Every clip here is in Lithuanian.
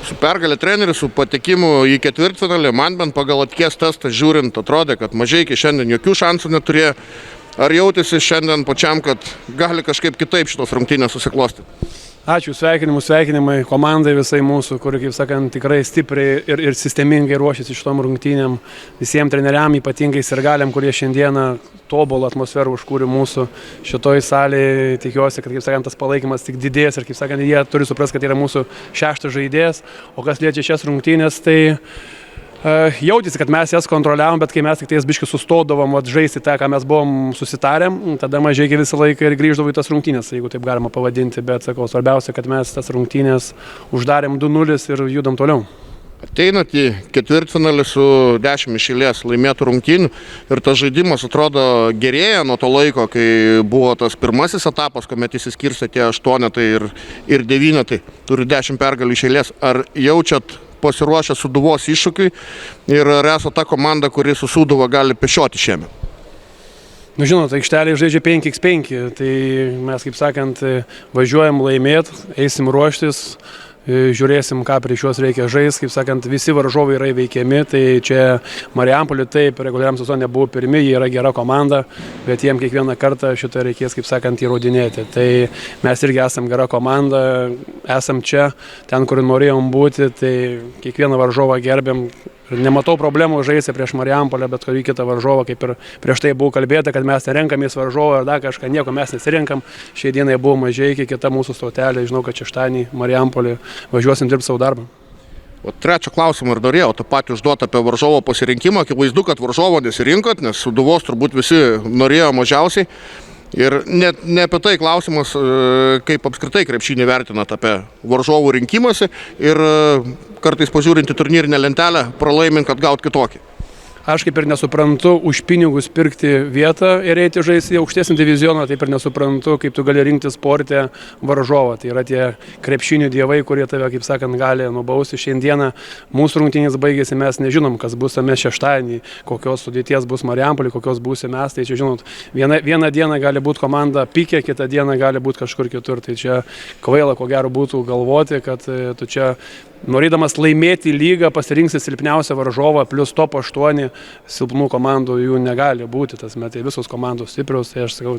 Su pergalė treneris, su patekimu į ketvirtfinalį, man bent pagal atkies testą žiūrint, atrodė, kad Mažeikiai šiandien jokių šansų neturėjo. Ar jautėsi šiandien pačiam, kad gali kažkaip kitaip šitos rungtynės susiklostyti? Ačiū, sveikinimai komandai visai mūsų, kuri, kaip sakant, tikrai stipriai ir sistemingai ruošiasi šitom rungtynėm. Visiems treneriam, ypatingai sirgaliam, kurie šiandieną tobulą atmosferą užkūrė mūsų šitoj salėje. Tikiuosi, kad, kaip sakant, tas palaikymas tik didės ir, kaip sakant, jie turi suprasti, kad tai yra mūsų šeštas žaidėjas. O kas liečia šias rungtynės, tai jautėsi, kad mes jas kontroliavom, bet kai mes tik tais biškį sustodavom žaisti tą, ką mes buvom susitarėm, tada Mažeikiai visą laiką ir grįždavo į tas rungtynės, jeigu taip galima pavadinti. Bet, sakau, svarbiausia, kad mes tas rungtynės uždarėm 2-0 ir judam toliau. Ateinat į ketvirtfinalį su 10 iš eilės laimėtų rungtynių ir tas žaidimas atrodo gerėja nuo to laiko, kai buvo tas pirmasis etapas, kuomet išsiskirstė tie 8 ir 9, turi 10 pergalių iš eilės. Ar jaučiat pasiruošę Sūduvos iššūkiui ir ar esate ta komanda, kuri su Sūduva gali pešioti šiemet? Nu, žinot, aikštelėje žaidžia 5x5, tai mes, kaip sakant, važiuojam laimėti, eisim ruoštis, žiūrėsim, ką prieš juos reikia žaisti. Kaip sakant, visi varžovai yra įveikiami, tai čia Marijampolė taip, reguliariam sezone buvo pirmi, jie yra gera komanda, bet jiem kiekvieną kartą šitą reikės, kaip sakant, įrodinėti. Tai mes irgi esam gera komanda, esam čia, ten, kur norėjom būti, tai kiekvieną varžovą gerbėm. Nematau problemų žaisti prieš Marijampolę, bet kurį kitą varžovą, kaip ir prieš tai buvo kalbėta, kad mes nerenkamės varžovą ar dar kažką, nieko mes nesirenkam. Šiai dienai buvo Mažeikiai, kita mūsų stotelė, žinau, kad šeštadienį Marijampolė važiuosim dirbti savo darbą. O trečią klausimą ir norėjau tą patį užduoti apie varžovo pasirinkimą. Akivaizdu, kad varžovo nesirinkot, nes Sūduvos turbūt visi norėjo mažiausiai. Ir net ne apie tai klausimas, kaip apskritai krepšinį vertinat apie varžovų rinkimąsi ir kartais pažiūrinti turnyrinę lentelę, pralaimint, kad gaut kitokį. Aš kaip ir nesuprantu už pinigus pirkti vietą ir eiti žaisti į aukštesnį divizioną, taip ir nesuprantu, kaip tu gali rinkti sporte varžovą. Tai yra tie krepšinių dievai, kurie tave, kaip sakant, gali nubausti. Šiandieną mūsų rungtynės baigėsi, mes nežinom, kas bus tame šeštadienį, kokios sudėties bus Marijampolė, kokios būsim mes. Tai čia, žinot, vieną dieną gali būti komanda pikė, kitą dieną gali būti kažkur kitur. Tai čia kvaila, ko gero, būtų galvoti, kad tu čia norėdamas laimėti lygą pasirinksi silpniausią varžovą plus top 8 silpnų komandų jų negali būti. Tai visos komandos stiprios, tai aš sakau,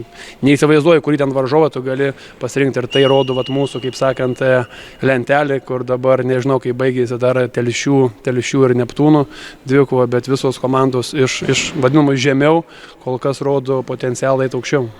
neįsivaizduoju, kurį ten varžovą tu gali pasirinkti ir tai rodo mūsų, kaip sakant, lentelė, kur dabar nežinau, kai baigėsi dar Telšių ir Neptūnų dvikova, bet visos komandos iš vadinamų žemiau kol kas rodo potencialą eiti aukščiau.